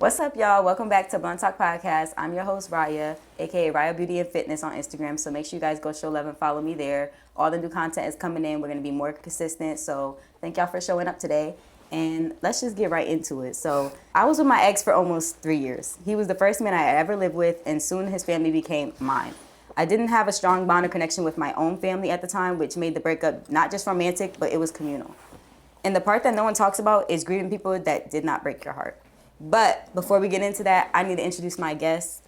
What's up, y'all? Welcome back to Blunt Talk Podcast. I'm your host, Riah, aka Riah Beauty and Fitness on Instagram. So make sure you guys go show love and follow me there. All the new content is coming in. We're going to be more consistent. So thank y'all for showing up today. And let's just get right into it. So I was with my ex for almost 3 years. He was the first man I ever lived with, and soon his family became mine. I didn't have a strong bond or connection with my own family at the time, which made the breakup not just romantic, but it was communal. And the part that no one talks about is grieving people that did not break your heart. But before we get into that, I need to introduce my guest,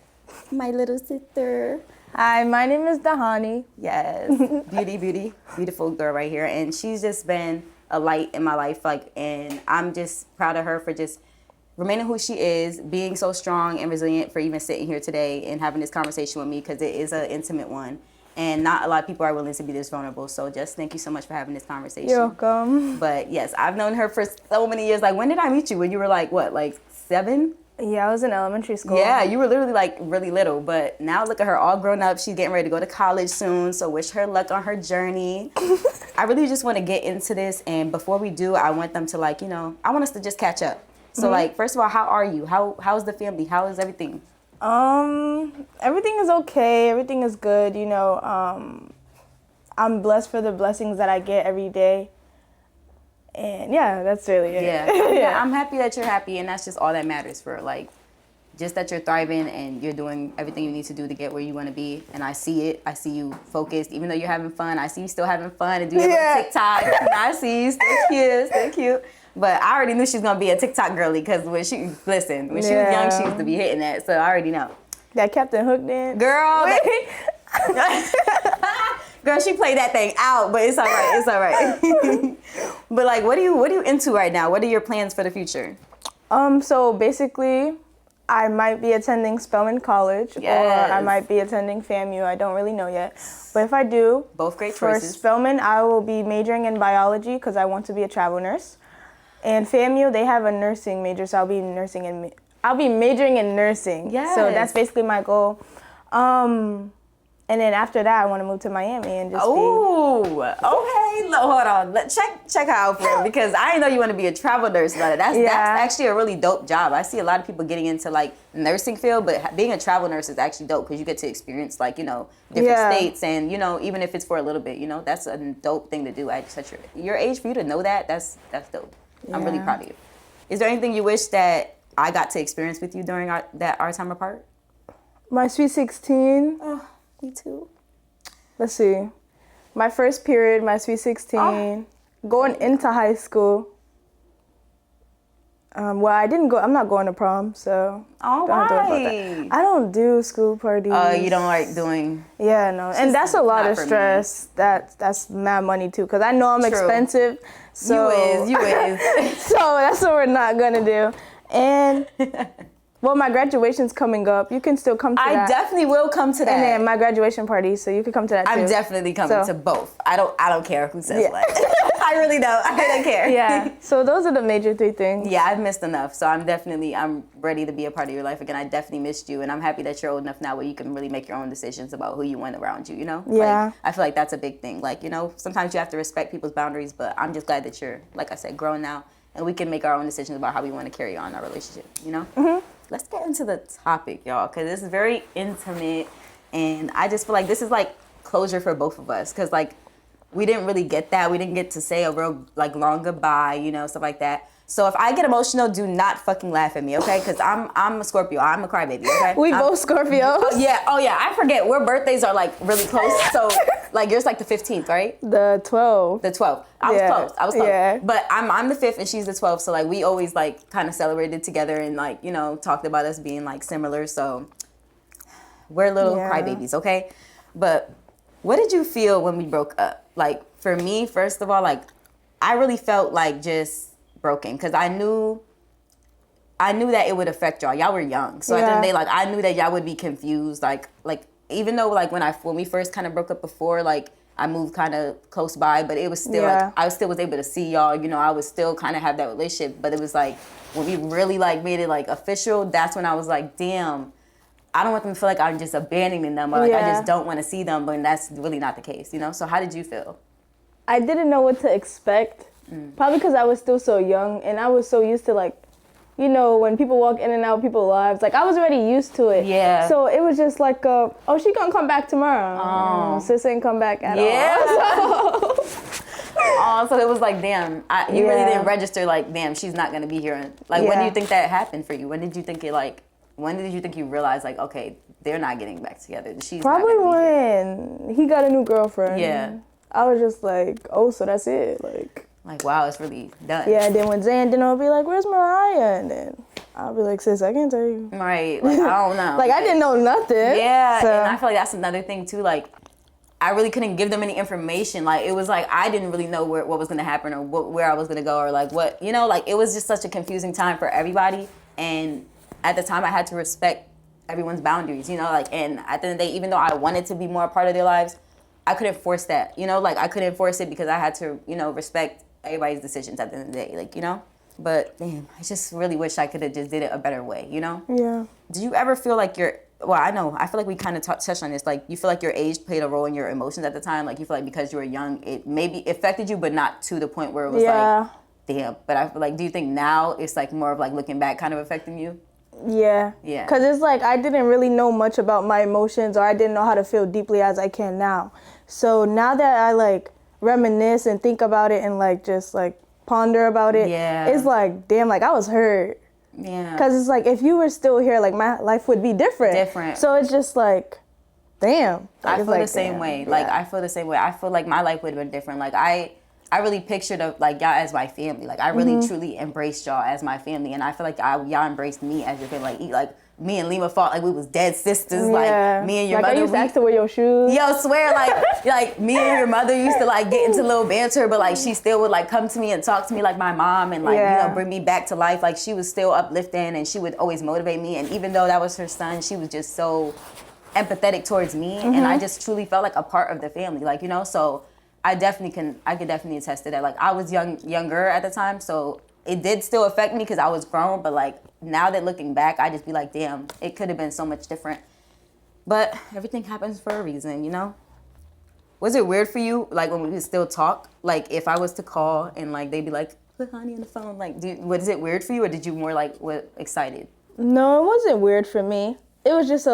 my little sister. Hi, my name is Haniimonaee. Yes, beautiful girl right here. And she's just been a light in my life, and I'm just proud of her for just remaining who she is, being so strong and resilient, for even sitting here today and having this conversation with me, because it is an intimate one. And not a lot of people are willing to be this vulnerable. So just thank you so much for having this conversation. You're welcome. But yes, I've known her for so many years. Like, when did I meet you? When you were like, what, like 7? Yeah, I was in elementary school. Yeah, you were literally like really little. But now look at her all grown up. She's getting ready to go to college soon. So wish her luck on her journey. I really just want to get into this. And before we do, I want them to I want us to just catch up. So first of all, how are you? How's the family? How is everything? Everything is okay. Everything is good. I'm blessed for the blessings that I get every day. And yeah, that's really it. Yeah. I'm happy that you're happy, and that's just all that matters for just that you're thriving and you're doing everything you need to do to get where you want to be. And I see it. I see you focused, even though you're having fun. I see you still having fun and doing your TikTok. I see you still cute. But I already knew she was gonna be a TikTok girly, because when she was young, she used to be hitting that. So I already know. That Captain Hook dance, girl. Girl, she played that thing out, but it's all right. But what are you into right now? What are your plans for the future? So basically, I might be attending Spelman College, or I might be attending FAMU. I don't really know yet. But if I do, both great choices. For Spelman, I will be majoring in biology because I want to be a travel nurse. And FAMU, they have a nursing major, so I'll be majoring in nursing. Yes. So that's basically my goal. And then after that, I want to move to Miami and just okay. Hold on. Check how I feel, because I didn't know you want to be a travel nurse. But that's actually a really dope job. I see a lot of people getting into nursing field, but being a travel nurse is actually dope, because you get to experience different states, and even if it's for a little bit, that's a dope thing to do at such your age. For you to know that's dope. I'm really proud of you. Is there anything you wish that I got to experience with you during our time apart? My Sweet 16. Oh, me too. Let's see. My first period, my Sweet 16. Going into high school. I'm not going to prom, so don't have to worry about that. I don't do school parties. You don't like doing... Yeah, no. And that's a lot of stress. That's mad money, too, because I know I'm expensive. So You is. So that's what we're not going to do. And... Well, my graduation's coming up. You can still come to that. I definitely will come to that. And then my graduation party, so you can come to that too. I'm definitely coming to both. I don't care who says what. I really don't. I don't care. Yeah. So those are the major 3 things. Yeah, I've missed enough. So I'm ready to be a part of your life again. I definitely missed you, and I'm happy that you're old enough now where you can really make your own decisions about who you want around you, Yeah. I feel like that's a big thing. Sometimes you have to respect people's boundaries, but I'm just glad that you're, like I said, grown now, and we can make our own decisions about how we want to carry on our relationship, Mm-hmm. Let's get into the topic, y'all, because this is very intimate, and I just feel like this is closure for both of us, because we didn't really get that. We didn't get to say a real long goodbye, stuff like that. So if I get emotional, do not fucking laugh at me, okay? Because I'm a Scorpio. I'm a crybaby, okay? We both Scorpios. Oh yeah. I forget. Our birthdays are really close. So yours the 15th, right? The 12th. The 12th. I was close. Yeah. But I'm the 5th and she's the 12th. So we always kind of celebrated together and talked about us being similar. So we're little crybabies, okay? But what did you feel when we broke up? For me, first of all, I really felt just broken, because I knew that it would affect y'all. Y'all were young, so at the end of the day, I knew that y'all would be confused. Even though when we first kind of broke up before, I moved kind of close by, but it was still I still was able to see y'all. I was still kind of have that relationship, but it was when we really made it official. That's when I was damn, I don't want them to feel like I'm just abandoning them, or I just don't want to see them. But that's really not the case, So how did you feel? I didn't know what to expect. Probably because I was still so young, and I was so used to you know, when people walk in and out of people's lives, like I was already used to it. Yeah. So it was just like, oh, she gonna come back tomorrow. Oh. Sis ain't come back at all. Oh, so it was like, damn, you really didn't register like, damn, she's not gonna be here. Like, when do you think that happened for you? When did you think you realized like, okay, they're not getting back together? She's probably not gonna be when he got a new girlfriend. Yeah. I was just like, oh, so that's it, like, wow, it's really done. Yeah, and then when Zan didn't know, I'll be like, where's Mariah? And then I'll be like, sis, I can't tell you. Right, like, I don't know. Like, I didn't know nothing. Yeah, so. and I feel like that's another thing, too. Like, I really couldn't give them any information. Like, it was like, I didn't really know what was going to happen or where I was going to go or, like, what, you know, like, it was just such a confusing time for everybody. And at the time, I had to respect everyone's boundaries, you know, like, and at the end of the day, even though I wanted to be more a part of their lives, I couldn't force that, you know, like, I couldn't force it because I had to, you know, respect everybody's decisions at the end of the day, like, you know. But damn, I just really wish I could have just did it a better way, you know. Yeah. Do you ever feel like I feel like we kind of touched on this, like, you feel like your age played a role in your emotions at the time, like, you feel like because you were young it maybe affected you, but not to the point where it was like, damn. But I feel like, do you think now it's like more of like looking back kind of affecting you? Yeah. Because it's like I didn't really know much about my emotions, or I didn't know how to feel deeply as I can now. So now that I like reminisce and think about it and like just like ponder about it, it's like, damn, like I was hurt. Yeah. Because it's like, if you were still here, like my life would be different. So it's just like, damn. Like, I feel the same way. Yeah. Like, I feel the same way. I feel like my life would have been different. Like, I really pictured like y'all as my family. Like, I really truly embraced y'all as my family. And I feel like y'all embraced me as your family. Like me and Lima fought like we was dead sisters. Like, me and your mother. I used to ask to wear your shoes. Yo, swear, like me and your mother used to like get into little banter, but like she still would like come to me and talk to me like my mom and like, you know, bring me back to life. Like, she was still uplifting and she would always motivate me. And even though that was her son, she was just so empathetic towards me. And I just truly felt like a part of the family, like, you know. So I could definitely attest to that. Like, I was younger at the time, so it did still affect me because I was grown, but like now that looking back, I just be like, damn, it could have been so much different. But everything happens for a reason, you know? Was it weird for you, like, when we could still talk? Like, if I was to call and like they'd be like, put Hani on the phone, like, was it weird for you, or did you more like excited? No, it wasn't weird for me. It was just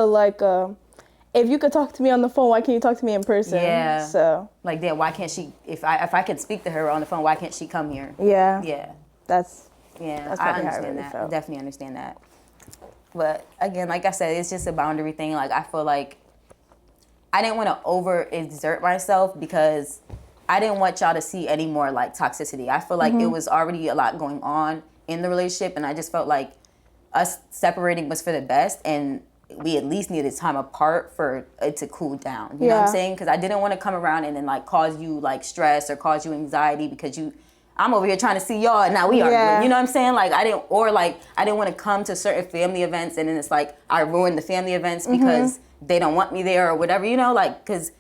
if you could talk to me on the phone, why can't you talk to me in person? Yeah. So. Like, damn, why can't she, if I could speak to her on the phone, why can't she come here? Yeah. Yeah. That's I understand that. I definitely understand that. But again, like I said, it's just a boundary thing. Like, I feel like I didn't want to overexert myself because I didn't want y'all to see any more like toxicity. I feel like it was already a lot going on in the relationship, and I just felt like us separating was for the best, and we at least needed time apart for it to cool down. You know what I'm saying? Because I didn't want to come around and then like cause you like stress or cause you anxiety because I'm over here trying to see y'all and now we arguing. You know what I'm saying? Like, I didn't want to come to certain family events and then it's like I ruined the family events because they don't want me there or whatever, you know, like, because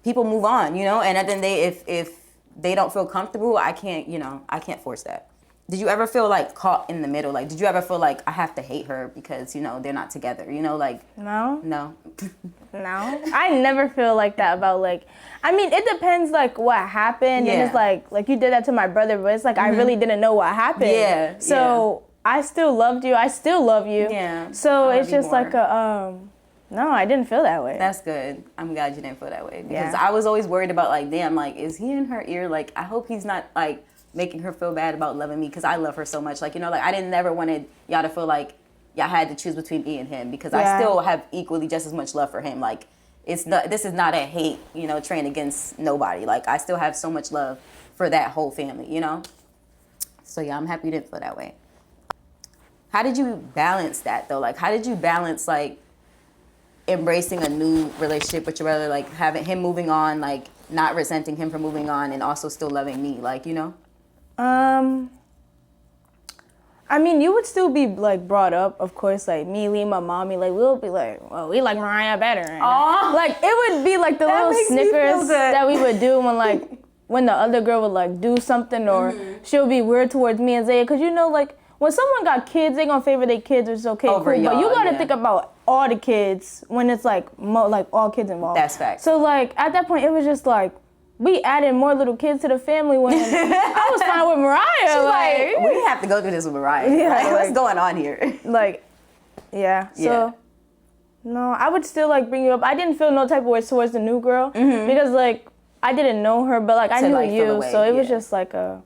people move on, you know, and at the end of the day, if they don't feel comfortable, I can't force that. Did you ever feel like caught in the middle? Like, did you ever feel like I have to hate her because, you know, they're not together, you know, like? No. No. No. I never feel like that about like, I mean, it depends like what happened. And it's like you did that to my brother, but it's like I really didn't know what happened. Yeah. So I still loved you. I still love you. Yeah. So it's just like no, I didn't feel that way. That's good. I'm glad you didn't feel that way because I was always worried about like, damn, like, is he in her ear? Like, I hope he's not like making her feel bad about loving me because I love her so much. Like, you know, like I never wanted y'all to feel like y'all had to choose between me and him because I still have equally just as much love for him. Like, this is not a hate, you know, train against nobody. Like, I still have so much love for that whole family, you know? So yeah, I'm happy you didn't feel that way. How did you balance that though? Like, how did you balance like embracing a new relationship with your brother, like having him moving on, like not resenting him for moving on and also still loving me, like, you know? I mean, you would still be like brought up, of course, like me, Lima, mommy, like we'll be like, well, we like Mariah better. And like it would be like the little snickers that we would do when the other girl would like do something or she'll be weird towards me and Zaya, because you know, like when someone got kids, they gonna favor their kids, which is okay, over cool. But you gotta think about all the kids when it's like all kids involved. That's facts. So like at that point, it was just like, we added more little kids to the family when I was fine with Mariah. She's like, we have to go through this with Mariah. Yeah, like, what's going on here? Like, yeah. So, no, I would still like bring you up. I didn't feel no type of way towards the new girl because like I didn't know her, but like I knew you, so it was just like a.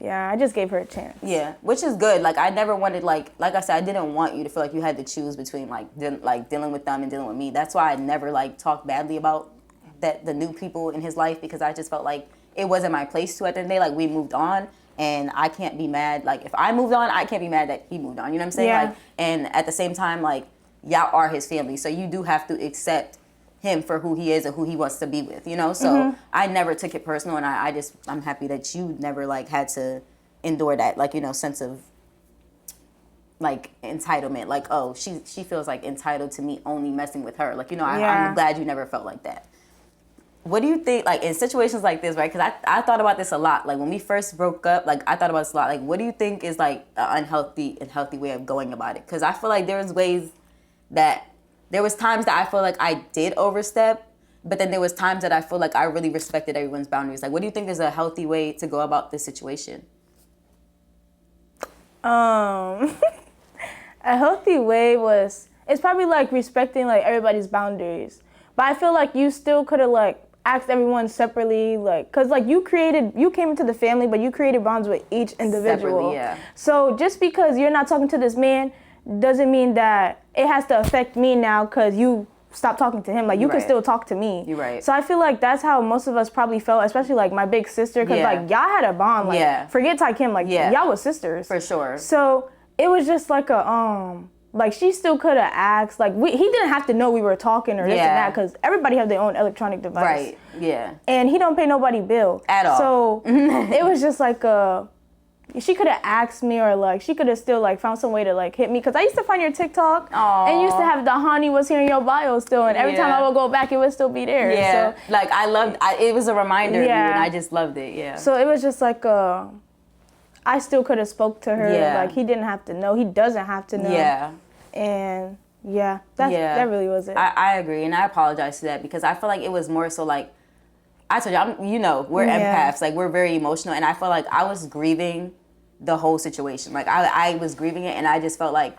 Yeah, I just gave her a chance. Yeah, which is good. Like I never wanted like I said, I didn't want you to feel like you had to choose between like dealing with them and dealing with me. That's why I never like talked badly about the new people in his life, because I just felt like it wasn't my place to at the end of the day. Like we moved on, and I can't be mad. Like if I moved on, I can't be mad that he moved on. You know what I'm saying? Yeah. Like, and at the same time, like y'all are his family, so you do have to accept him for who he is and who he wants to be with. You know, so I never took it personal, and I'm happy that you never like had to endure that, like, you know, sense of like entitlement. Like, oh, she feels like entitled to me only messing with her. Like, you know, I'm glad you never felt like that. What do you think, like, in situations like this, right? Because I thought about this a lot. Like, when we first broke up, like, I thought about this a lot. Like, what do you think is, like, an unhealthy and healthy way of going about it? Because I feel like there was times that I feel like I did overstep, but then there was times that I feel like I really respected everyone's boundaries. Like, what do you think is a healthy way to go about this situation? A healthy way it's probably, like, respecting, like, everybody's boundaries. But I feel like you still could have, like, asked everyone separately, like, because, like, you came into the family, but you created bonds with each individual. Separately, yeah. So just because you're not talking to this man doesn't mean that it has to affect me now because you stopped talking to him. Like, you can still talk to me. You're right. So I feel like that's how most of us probably felt, especially, like, my big sister, because, like, y'all had a bond. Like, forget Ty Kim, like, y'all was sisters. For sure. So it was just like like, she still could have asked. Like, he didn't have to know we were talking or this and that, because everybody have their own electronic device. Right, yeah. And he don't pay nobody bill. At all. So it was just like she could have asked me, or, like, she could have still, like, found some way to, like, hit me. Because I used to find your TikTok, and you used to have the honey was here in your bio still, and every time I would go back, it would still be there. Yeah, so, like, it was a reminder of you, and I just loved it, yeah. So it was just like I still could have spoke to her. Like, he didn't have to know. He doesn't have to know. Yeah. And, that really was it. I agree, and I apologize for that, because I feel like it was more so, like, I told you, we're empaths. Like, we're very emotional, and I felt like I was grieving the whole situation. Like, I was grieving it, and I just felt like,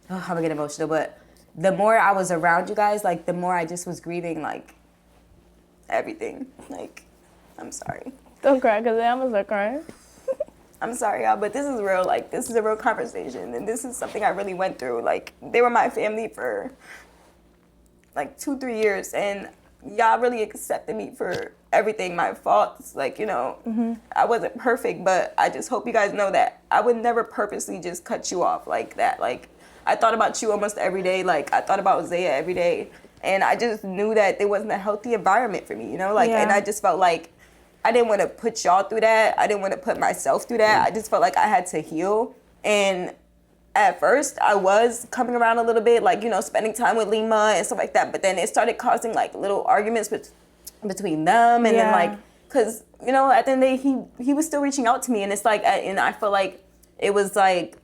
I'm gonna get emotional, but the more I was around you guys, like, the more I just was grieving, like, everything. Like, I'm sorry. Don't cry, because I'm gonna start crying. I'm sorry, y'all, but this is real. Like, this is a real conversation, and this is something I really went through. Like, they were my family for, like, 2-3 years, and y'all really accepted me for everything, my faults. Like, you know, I wasn't perfect, but I just hope you guys know that I would never purposely just cut you off like that. Like, I thought about you almost every day. Like, I thought about Zaya every day, and I just knew that there wasn't a healthy environment for me, you know? Like, and I just felt like I didn't want to put y'all through that. I didn't want to put myself through that. I just felt like I had to heal. And at first, I was coming around a little bit, like, you know, spending time with Lima and stuff like that. But then it started causing, like, little arguments between them. And then, like, because, you know, at the end of the day, he was still reaching out to me. And it's like, and I feel like it was like,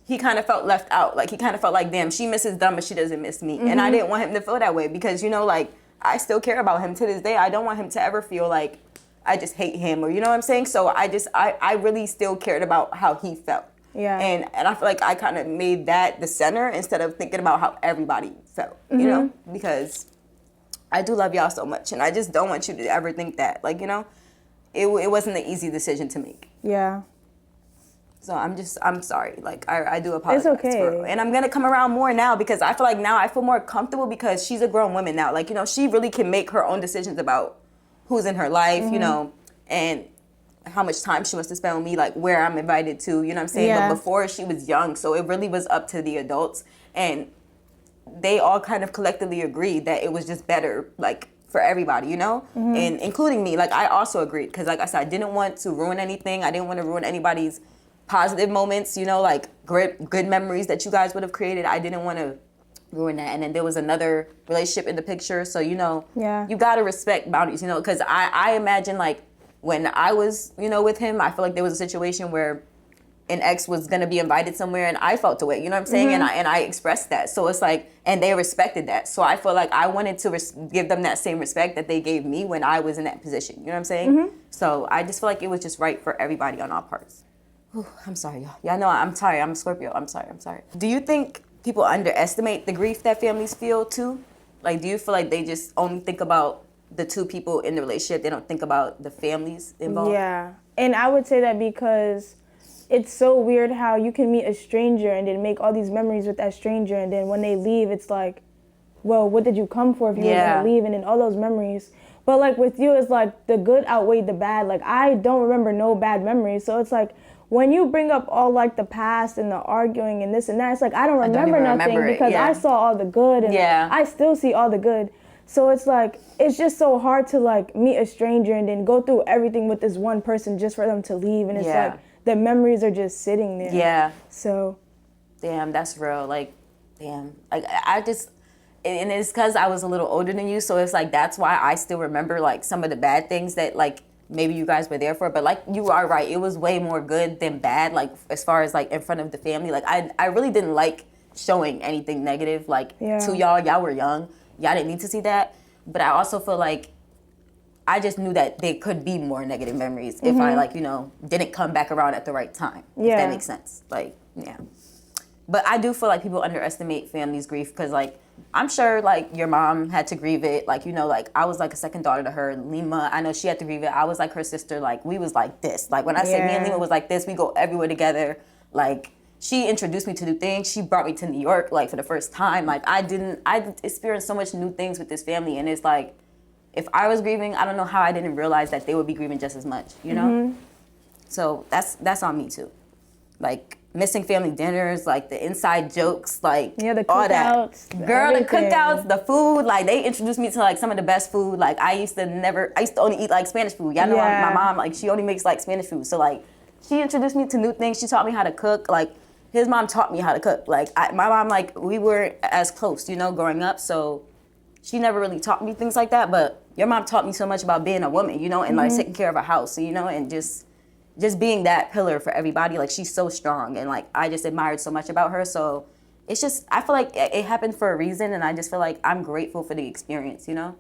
he kind of felt left out. Like, he kind of felt like, damn, she misses them, but she doesn't miss me. And I didn't want him to feel that way, because, you know, like, I still care about him to this day. I don't want him to ever feel like I just hate him, or, you know what I'm saying? So I really still cared about how he felt. Yeah. And I feel like I kind of made that the center instead of thinking about how everybody felt, you know? Because I do love y'all so much, and I just don't want you to ever think that. Like, you know, it wasn't an easy decision to make. Yeah. So I'm sorry. Like, I do apologize. It's okay. And I'm going to come around more now, because I feel like now I feel more comfortable, because she's a grown woman now. Like, you know, she really can make her own decisions about who's in her life, you know, and how much time she wants to spend with me, like where I'm invited to, you know what I'm saying? Yeah. But before, she was young, so it really was up to the adults. And they all kind of collectively agreed that it was just better, like, for everybody, you know? And including me. Like, I also agreed, because, like I said, I didn't want to ruin anything. I didn't want to ruin anybody's positive moments, you know, like good memories that you guys would have created. I didn't want to ruin that. And then there was another relationship in the picture, so, you know, you got to respect boundaries, you know, because I imagine, like, when I was, you know, with him, I feel like there was a situation where an ex was gonna be invited somewhere and I felt away, you know what I'm saying? And I expressed that. So it's like, and they respected that. So I feel like I wanted to give them that same respect that they gave me when I was in that position. You know what I'm saying? So I just feel like it was just right for everybody on all parts. Whew, I'm sorry, y'all. Y'all know I'm tired. I'm a Scorpio. I'm sorry. Do you think people underestimate the grief that families feel too? Like, do you feel like they just only think about the two people in the relationship? They don't think about the families involved? Yeah. And I would say that because it's so weird how you can meet a stranger and then make all these memories with that stranger, and then when they leave, it's like, well, what did you come for if you were gonna leave? And then all those memories. But like with you, it's like the good outweighed the bad. Like I don't remember no bad memories, so it's like when you bring up all like the past and the arguing and this and that, it's like I don't remember nothing because I saw all the good and I still see all the good. So it's like, it's just so hard to like meet a stranger and then go through everything with this one person just for them to leave. And it's like, the memories are just sitting there. Yeah. So. Damn, that's real. Like, damn. Like, I just, and it's because I was a little older than you. So it's like, that's why I still remember like some of the bad things that like maybe you guys were there for. But like, you are right. It was way more good than bad. Like, as far as like in front of the family, like I really didn't like showing anything negative. Like to y'all were young. Y'all didn't need to see that. But I also feel like I just knew that there could be more negative memories if I, like, you know, didn't come back around at the right time. If that makes sense. Like, yeah. But I do feel like people underestimate families' grief because, like, I'm sure, like, your mom had to grieve it. Like, you know, like, I was, like, a second daughter to her. Lima, I know she had to grieve it. I was, like, her sister. Like, we was, like, this. Like, when I say me and Lima was, like, this, we go everywhere together. Like, she introduced me to new things. She brought me to New York, like, for the first time. Like, I experienced so much new things with this family. And it's, like, if I was grieving, I don't know how I didn't realize that they would be grieving just as much, you know? So that's on me, too. Like, missing family dinners, like, the inside jokes, like, the all cookouts. that. Girl, everything. The cookouts, the food, like, they introduced me to, like, some of the best food. Like, I used to only eat, like, Spanish food. Y'all know my mom, like, she only makes, like, Spanish food. So, like, she introduced me to new things. She taught me how to cook. Like, his mom taught me how to cook. Like, my mom, like, we were as close, you know, growing up. So she never really taught me things like that. But your mom taught me so much about being a woman, you know, and, like, taking care of a house, you know, and just being that pillar for everybody. Like, she's so strong. And, like, I just admired so much about her. So it's just, I feel like it happened for a reason. And I just feel like I'm grateful for the experience, you know?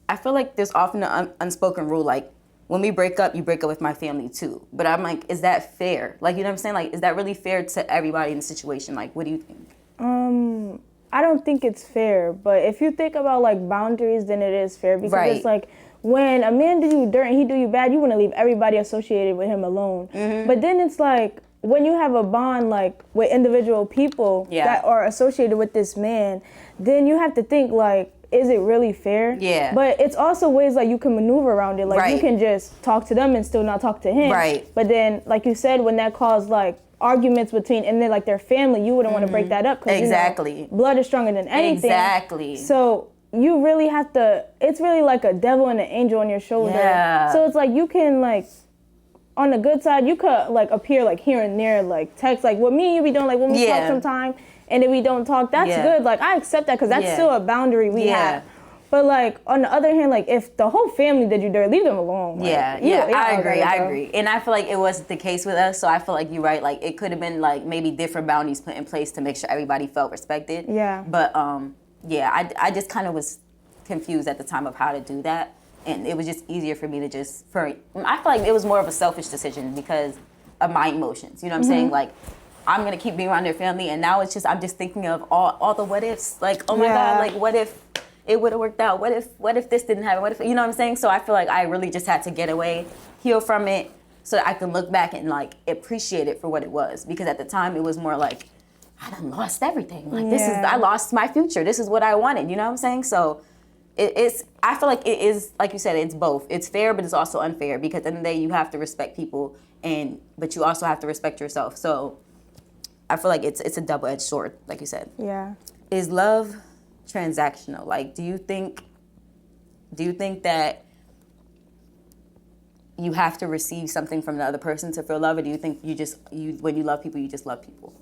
I feel like there's often an unspoken rule, like, when we break up, you break up with my family too. But I'm like, is that fair? Like, you know what I'm saying? Like, is that really fair to everybody in the situation? Like, what do you think? I don't think it's fair. But if you think about, like, boundaries, then it is fair. Because it's like, when a man do you dirt and he do you bad, you want to leave everybody associated with him alone. But then it's like, when you have a bond, like, with individual people that are associated with this man, then you have to think, like, is it really fair? Yeah. But it's also ways like you can maneuver around it. Like you can just talk to them and still not talk to him. Right. But then, like you said, when that caused like arguments between and then like their family, you wouldn't want to break that up because you know, blood is stronger than anything. Exactly. So you really have to. It's really like a devil and an angel on your shoulder. Yeah. So it's like you can like. On the good side, you could like appear like here and there, like text, like what me and you be doing, like when we talk sometime, and if we don't talk, that's good. Like I accept that because that's still a boundary we have. But like on the other hand, like if the whole family did you dirty, leave them alone. Like, I agree. And I feel like it wasn't the case with us, so I feel like you're right. Like it could have been like maybe different boundaries put in place to make sure everybody felt respected. Yeah. But I just kind of was confused at the time of how to do that. And it was just easier for me to I feel like it was more of a selfish decision because of my emotions. You know what I'm saying? Like, I'm going to keep being around their family. And now it's just, I'm just thinking of all the what ifs. Like, oh my God, like, what if it would have worked out? What if this didn't happen? What if, you know what I'm saying? So I feel like I really just had to get away, heal from it, so that I can look back and, like, appreciate it for what it was. Because at the time, it was more like, I done lost everything. Like, I lost my future. This is what I wanted. You know what I'm saying? So I feel like it is, like you said, it's both. It's fair, but it's also unfair because at the end of the day, you have to respect people, but you also have to respect yourself. So I feel like it's a double-edged sword, like you said. Yeah. Is love transactional? Like, do you think that you have to receive something from the other person to feel love, or do you think when you love people, you just love people?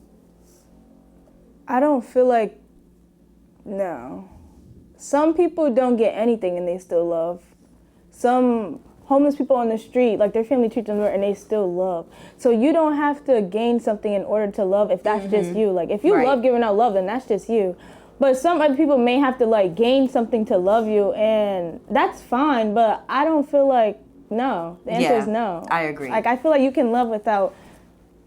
I don't feel like, no. Some people don't get anything and they still love. Some homeless people on the street, like their family treats them right and they still love. So you don't have to gain something in order to love if that's just you. Like if you love giving out love, then that's just you. But some other people may have to like gain something to love you, and that's fine, but I don't feel like, no. The answer is no. I agree. Like I feel like you can love without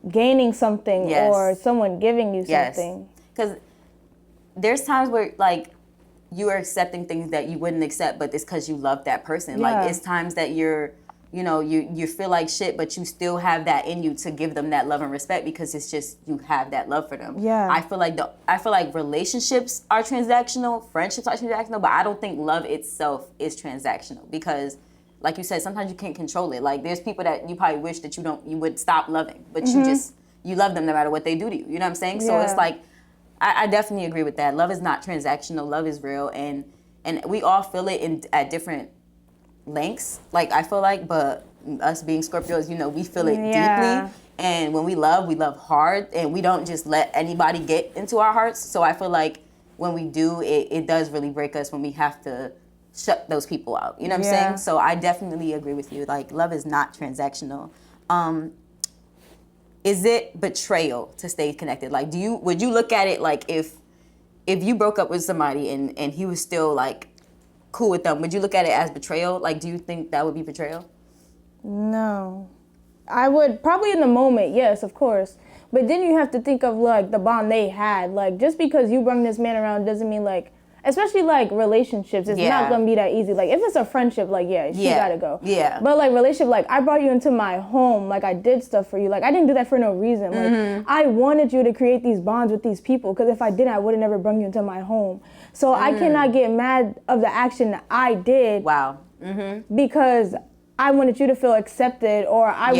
gaining something or someone giving you something. Because there's times where like you are accepting things that you wouldn't accept, but it's because you love that person. Like it's times that you're, you know, you feel like shit, but you still have that in you to give them that love and respect because it's just you have that love for them. Yeah. I feel like relationships are transactional, friendships are transactional, but I don't think love itself is transactional because, like you said, sometimes you can't control it. Like there's people that you probably wish that you would stop loving, but you love them no matter what they do to you. You know what I'm saying? So it's like I definitely agree with that. Love is not transactional. Love is real, and we all feel it at different lengths, like I feel like, but us being Scorpios, you know, we feel it deeply, and when we love hard, and we don't just let anybody get into our hearts. So I feel like when we do, it does really break us when we have to shut those people out. You know what I'm saying? So I definitely agree with you. Like love is not transactional. Is it betrayal to stay connected? Like would you look at it like if you broke up with somebody and he was still like cool with them, would you look at it as betrayal? Like, do you think that would be betrayal? No. I would probably in the moment, yes, of course. But then you have to think of like the bond they had. Like just because you bring this man around doesn't mean like, especially like relationships, it's not gonna be that easy. Like if it's a friendship, like she gotta go. Yeah. But like relationship, like I brought you into my home, like I did stuff for you. Like I didn't do that for no reason. Like I wanted you to create these bonds with these people because if I didn't, I would have never brought you into my home. So I cannot get mad of the action that I did. Wow. Because I wanted you to feel accepted, or I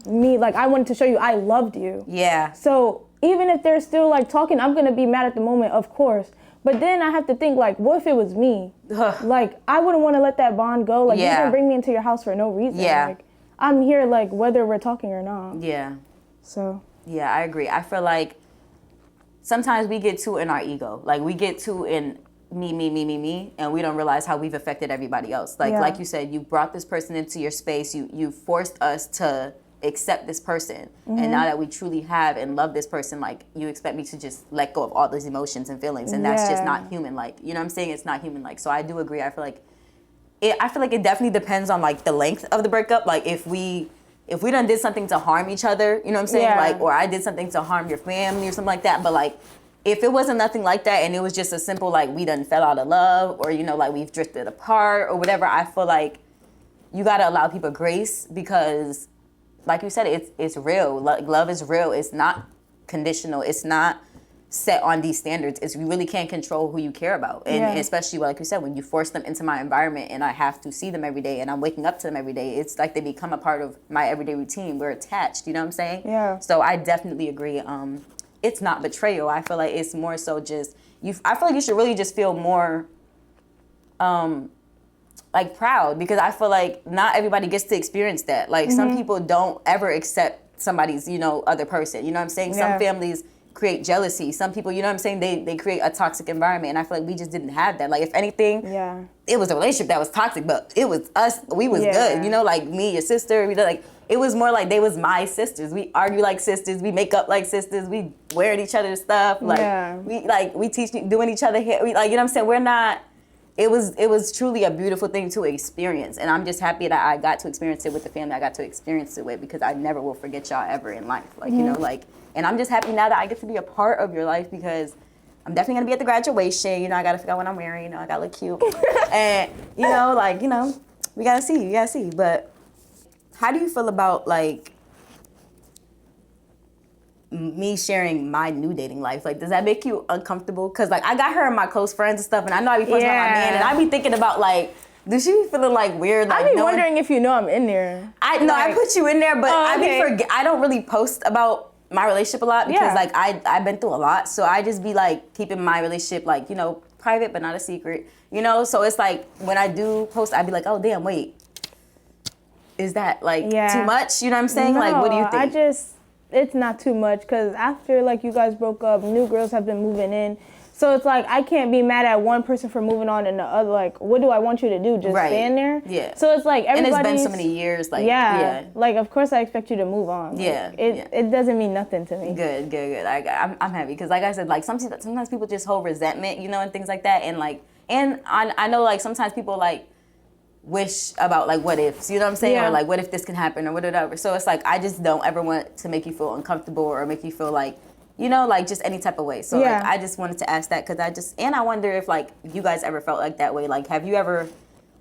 wanted to show you I loved you. Yeah. So even if they're still like talking, I'm gonna be mad at the moment, of course. But then I have to think like, what if it was me? Like I wouldn't want to let that bond go. Like you didn't bring me into your house for no reason. Yeah. Like I'm here like whether we're talking or not. Yeah. So. Yeah, I agree. I feel like sometimes we get too in our ego. Like we get too in me, and we don't realize how we've affected everybody else. Like you said, you brought this person into your space. You forced us to accept this person, and now that we truly have and love this person, like you expect me to just let go of all those emotions and feelings, and that's just not human. Like you know what I'm saying? It's not human. Like so, I do agree. I feel like it definitely depends on like the length of the breakup. Like if we done did something to harm each other, you know what I'm saying? Yeah. Like, or I did something to harm your family or something like that. But like, if it wasn't nothing like that and it was just a simple, like, we done fell out of love or, you know, like we've drifted apart or whatever, I feel like you got to allow people grace because, like you said, it's real. Like, love is real. It's not conditional. It's not set on these standards. You really can't control who you care about. And especially, like you said, when you force them into my environment and I have to see them every day and I'm waking up to them every day, it's like they become a part of my everyday routine. We're attached, you know what I'm saying? Yeah. So I definitely agree. It's not betrayal. I feel like it's more so just, I feel like you should really just feel more like proud because I feel like not everybody gets to experience that. Like some people don't ever accept somebody's, you know, other person. You know what I'm saying? Yeah. Some families create jealousy. Some people, you know what I'm saying, they create a toxic environment, and I feel like we just didn't have that. Like if anything, it was a relationship that was toxic, but it was us, we was good, you know, like me, your sister, like it was more like they was my sisters. We argue like sisters, we make up like sisters, we wearing each other's stuff, like we teach doing each other hair, you know what I'm saying? We're not, it was truly a beautiful thing to experience, and I'm just happy that I got to experience it with the family I got to experience it with, because I never will forget y'all ever in life, like you know, like. And I'm just happy now that I get to be a part of your life because I'm definitely gonna be at the graduation. You know, I gotta figure out what I'm wearing. You know, I gotta look cute. And, you know, like, you know, we gotta see. But how do you feel about, like, me sharing my new dating life? Like, does that make you uncomfortable? Because, like, I got her and my close friends and stuff, and I know I be posting about my man, and I be thinking about, like, does she be feeling, like, weird? Like, I be wondering if you know I'm in there. I put you in there, but I don't really post about my relationship a lot because like I've been through a lot, so I just be like keeping my relationship like, you know, private but not a secret, you know. So it's like when I do post, I'd be like, oh damn, wait, is that like too much? You know what I'm saying? No, like, what do you think? It's not too much because after like you guys broke up, new girls have been moving in, So it's like, I can't be mad at one person for moving on and the other, like, what do I want you to do? Just stand there? Yeah. So it's like, everybody's... And it's been so many years, like, Like, of course I expect you to move on. Yeah. Like, it doesn't mean nothing to me. Good. I'm happy, because like I said, like, sometimes people just hold resentment, you know, and things like that, and like, and I know, like, sometimes people, like, wish about, like, what ifs, you know what I'm saying? Or, like, what if this can happen or whatever. So it's like, I just don't ever want to make you feel uncomfortable or make you feel like, you know, like, just any type of way. So, like, I just wanted to ask that, because I wonder if, like, you guys ever felt like that way. Like, have you ever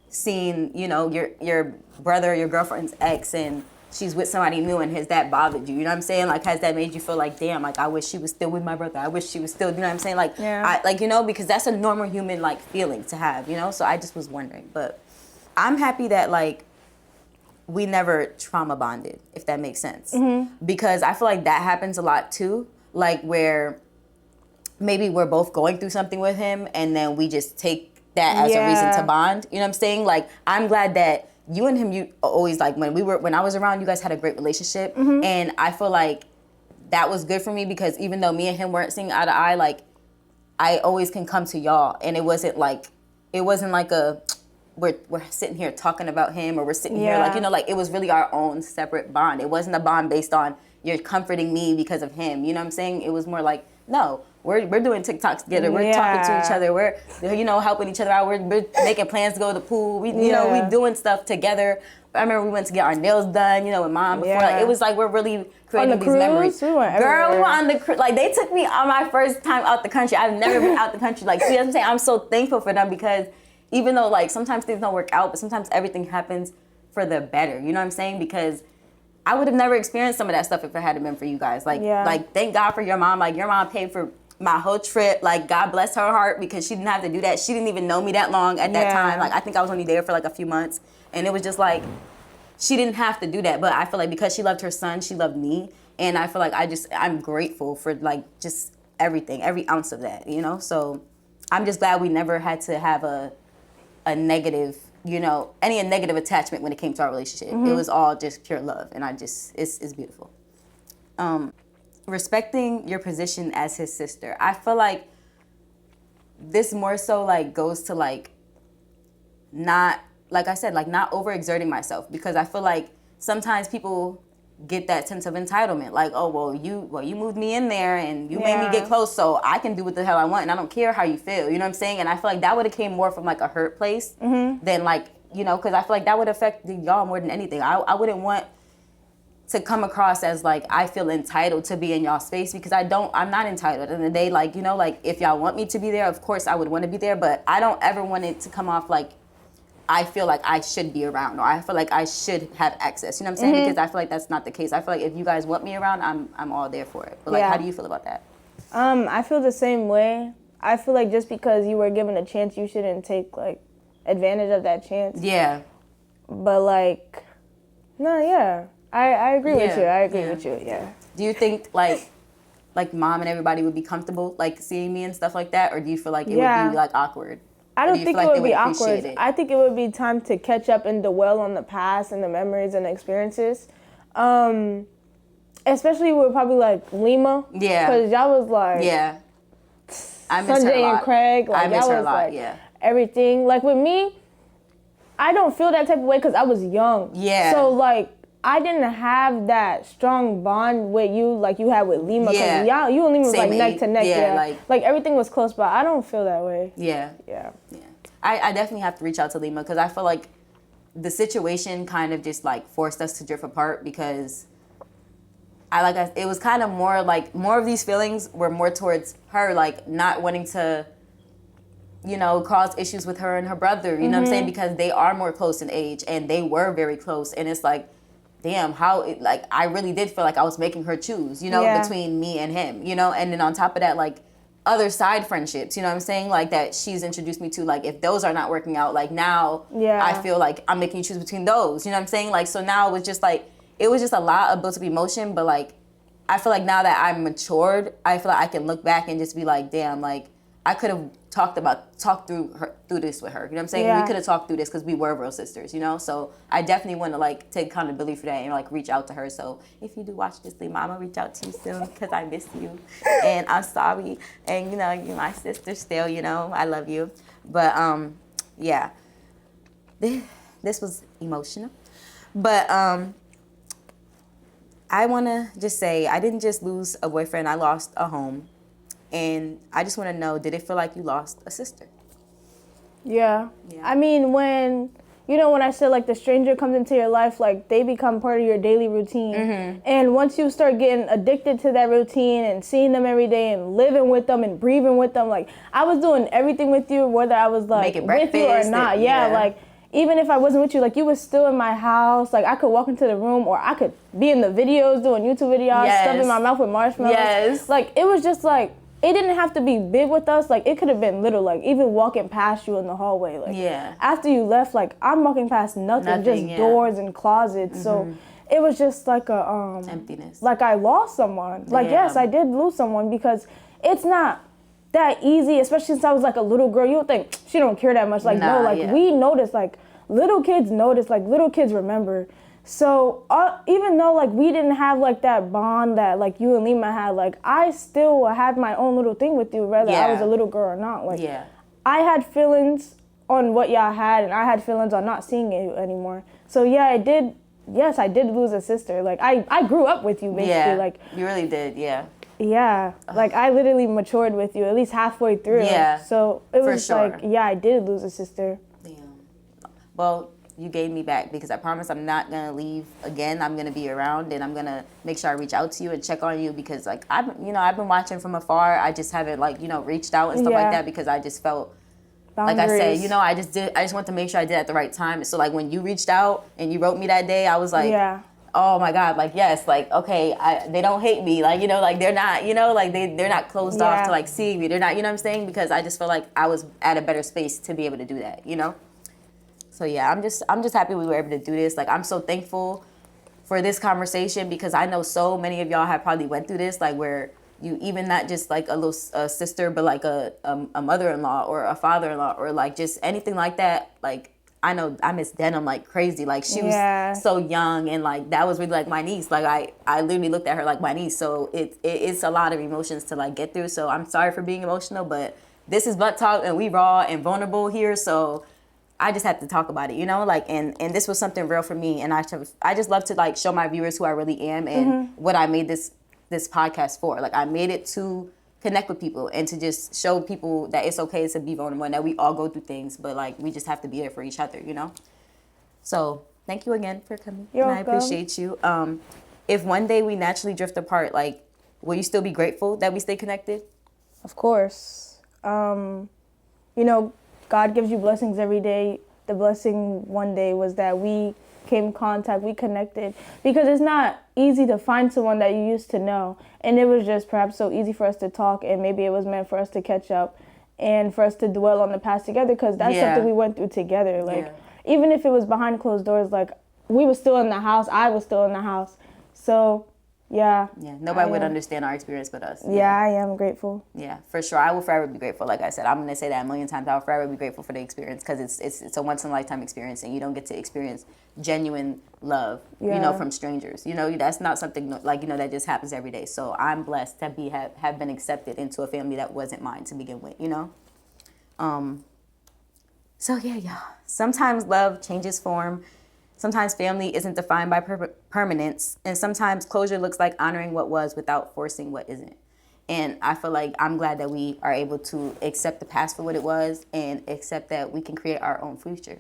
seen, you know, your brother, your girlfriend's ex, and she's with somebody new, and has that bothered you? You know what I'm saying? Like, has that made you feel like, damn, like, I wish she was still with my brother. I wish she was still, you know what I'm saying? Like, like, you know, because that's a normal human, like, feeling to have, you know? So I just was wondering. But I'm happy that, like, we never trauma bonded, if that makes sense. Because I feel like that happens a lot, too. Like, where maybe we're both going through something with him, and then we just take that as a reason to bond. You know what I'm saying? Like, I'm glad that you and him, you always, like, when I was around, you guys had a great relationship. And I feel like that was good for me, because even though me and him weren't seeing eye to eye, like, I always can come to y'all, and it wasn't like a, we're sitting here talking about him, or we're sitting here, like, you know, like, it was really our own separate bond. It wasn't a bond based on you're comforting me because of him. You know what I'm saying? It was more like, no, we're doing TikToks together. We're talking to each other. We're, you know, helping each other out. We're making plans to go to the pool. We, you know, we doing stuff together. I remember we went to get our nails done, you know, with Mom before. Like, it was like, we're really creating these memories. We went Girl, we were on the cruise. Like, they took me on my first time out the country. I've never been out the country. Like, see what I'm saying? I'm so thankful for them, because even though, like, sometimes things don't work out, but sometimes everything happens for the better. You know what I'm saying? Because I would have never experienced some of that stuff if it hadn't been for you guys. Like, like, thank God for your mom. Like, your mom paid for my whole trip. Like, God bless her heart, because she didn't have to do that. She didn't even know me that long at that time. Like, I think I was only there for, like, a few months. And it was just, like, she didn't have to do that. But I feel like because she loved her son, she loved me. And I feel like I'm grateful for, like, just everything, every ounce of that, you know? So I'm just glad we never had to have a negative, you know, any negative attachment when it came to our relationship. It was all just pure love, and it's beautiful. Respecting your position as his sister. I feel like this more so, like, goes to, like, not, like I said, like, not overexerting myself, because I feel like sometimes people get that sense of entitlement, like, oh, well, you moved me in there and you made me get close, so I can do what the hell I want, and I don't care how you feel, you know what I'm saying? And I feel like that would have came more from, like, a hurt place than, like, you know, because I feel like that would affect y'all more than anything. I wouldn't want to come across as, like, I feel entitled to be in y'all space, because I'm not entitled. At the end of the day, like, you know, like, if y'all want me to be there, of course I would want to be there, but I don't ever want it to come off like I feel like I should be around, or I feel like I should have access. You know what I'm saying? Because I feel like that's not the case. I feel like if you guys want me around, I'm all there for it. But, like, how do you feel about that? I feel the same way. I feel like just because you were given a chance, you shouldn't take, like, advantage of that chance. Yeah. But, like, no, I agree with you. I agree with you, Do you think, like Mom and everybody would be comfortable, like, seeing me and stuff like that? Or do you feel like it would be, like, awkward? I don't think it would be awkward. I think it would be time to catch up and dwell on the past and the memories and the experiences. Especially with probably, like, Lima. Yeah. Because y'all was, like... Yeah. I miss her a lot. Sanjay and Craig. Like, I miss her a lot, like, everything. Like, with me, I don't feel that type of way because I was young. Yeah. So, like, I didn't have that strong bond with you like you had with Lima. Because you and Lima was, like, neck to neck. Yeah. Like, everything was close, but I don't feel that way. Yeah. I definitely have to reach out to Lima, because I feel like the situation kind of just, like, forced us to drift apart, because it was kind of more of these feelings were more towards her, like, not wanting to, you know, cause issues with her and her brother, you know what I'm saying? Because they are more close in age, and they were very close, and it's like, damn, I really did feel like I was making her choose, you know, between me and him, you know? And then on top of that, like, other side friendships, you know what I'm saying? Like, that she's introduced me to, like, if those are not working out, like, now I feel like I'm making you choose between those, you know what I'm saying? Like, so now it was just a lot of built up emotion, but, like, I feel like now that I'm matured, I feel like I can look back and just be like, damn, like, I could have talked through this with her. You know what I'm saying? Yeah. We could have talked through this because we were real sisters, you know? So I definitely want to like take accountability for that and like reach out to her. So if you do watch this, Lima, I'm gonna reach out to you soon because I miss you and I'm sorry. And you know, you're my sister still, you know, I love you. But yeah, this was emotional. But I want to just say I didn't just lose a boyfriend, I lost a home. And I just want to know, did it feel like you lost a sister? Yeah. I mean, when I said, like, the stranger comes into your life, like, they become part of your daily routine. Mm-hmm. And once you start getting addicted to that routine and seeing them every day and living with them and breathing with them, like, I was doing everything with you, whether I was, like, with you or not. Yeah, like, even if I wasn't with you, like, you was still in my house. Like, I could walk into the room or I could be in the videos, doing YouTube videos, stuffing my mouth with marshmallows. Yes. Like, it was just, like, it didn't have to be big with us. Like, it could have been little, like, even walking past you in the hallway. Like, after you left, like, I'm walking past nothing just doors and closets. Mm-hmm. So it was just like a emptiness. Like, I lost someone. Like, yes, I did lose someone because it's not that easy, especially since I was, like, a little girl. You would think, she don't care that much. Like, no, like, we notice, like, little kids notice, like, little kids remember. So even though, like, we didn't have, like, that bond that, like, you and Lima had, like, I still had my own little thing with you, whether I was a little girl or not. Like, I had feelings on what y'all had, and I had feelings on not seeing you anymore. So, yeah, I did lose a sister. Like, I grew up with you, basically. Yeah, like, you really did, Yeah, like, I literally matured with you, at least halfway through. Yeah, so it was like, I did lose a sister. Damn. Well, you gave me back because I promise I'm not going to leave again. I'm going to be around and I'm going to make sure I reach out to you and check on you because, like, I've been watching from afar. I just haven't, like, reached out and stuff like that because I just felt, boundaries. Like I said, I just want to make sure I did it at the right time. So, like, when you reached out and you wrote me that day, I was like, oh my God, like, yes, like, okay, they don't hate me. Like, like, they're not, like, they're not closed off to, like, seeing me. They're not, you know what I'm saying? Because I just feel like I was at a better space to be able to do that, So yeah, I'm just happy we were able to do this. Like, I'm so thankful for this conversation because I know so many of y'all have probably went through this, like, where you even not just like a little sister, but like a mother-in-law or a father-in-law or like just anything like that. Like, I know I miss Denim like crazy. Like, she was so young and like that was really like my niece. Like, I literally looked at her like my niece. So it's a lot of emotions to like get through. So I'm sorry for being emotional, but this is Butt Talk and we raw and vulnerable here. So I just had to talk about it, like, and this was something real for me. And I just love to like show my viewers who I really am and what I made this podcast for. Like, I made it to connect with people and to just show people that it's okay to be vulnerable and that we all go through things, but like, we just have to be there for each other, So thank you again for coming. You're welcome. I appreciate you. If one day we naturally drift apart, like, will you still be grateful that we stay connected? Of course. God gives you blessings every day. The blessing one day was that we came in contact, we connected. Because it's not easy to find someone that you used to know. And it was just perhaps so easy for us to talk, and maybe it was meant for us to catch up and for us to dwell on the past together, because that's something we went through together. Like, even if it was behind closed doors, like, we were still in the house, I was still in the house. So, nobody would understand our experience but us. I am grateful. Yeah, for sure. I will forever be grateful. Like I said, I'm going to say that a million times. I will forever be grateful for the experience because it's a once-in-a-lifetime experience, and you don't get to experience genuine love, from strangers. That's not something like, that just happens every day. So I'm blessed to have been accepted into a family that wasn't mine to begin with, So yeah, y'all. Sometimes love changes form. Sometimes family isn't defined by permanence, and sometimes closure looks like honoring what was without forcing what isn't. And I feel like I'm glad that we are able to accept the past for what it was and accept that we can create our own future,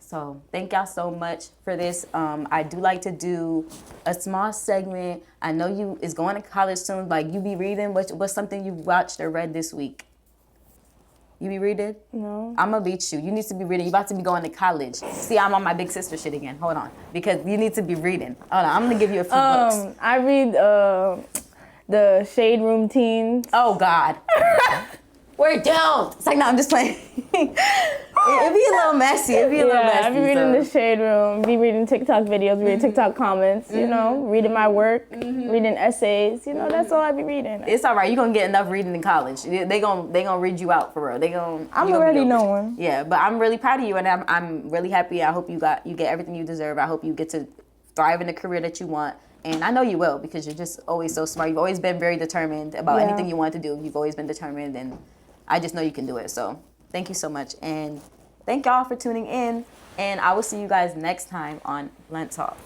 So thank y'all so much for this. I do like to do a small segment. I know you is going to college soon. Like, you be reading. What's something you watched or read this week? You be reading? No. I'm going to beat you. You need to be reading. You about to be going to college. See, I'm on my big sister shit again. Hold on. Because you need to be reading. Hold on. I'm going to give you a few books. I read the Shade Room Teens. Oh, God. We're doomed. It's like, no, I'm just playing. It'd be a little messy. It'd be a little messy. I be reading the shade room, be reading TikTok videos, reading TikTok comments, you know, reading my work, reading essays, you know, that's all I be reading. It's all right. You're going to get enough reading in college. They gonna read you out for real. I'm already knowing. Yeah, but I'm really proud of you, and I'm really happy. I hope you get everything you deserve. I hope you get to thrive in the career that you want. And I know you will, because you're just always so smart. You've always been very determined about anything you want to do. You've always been determined, and I just know you can do it. So thank you so much. And thank y'all for tuning in. And I will see you guys next time on Blunt Talk.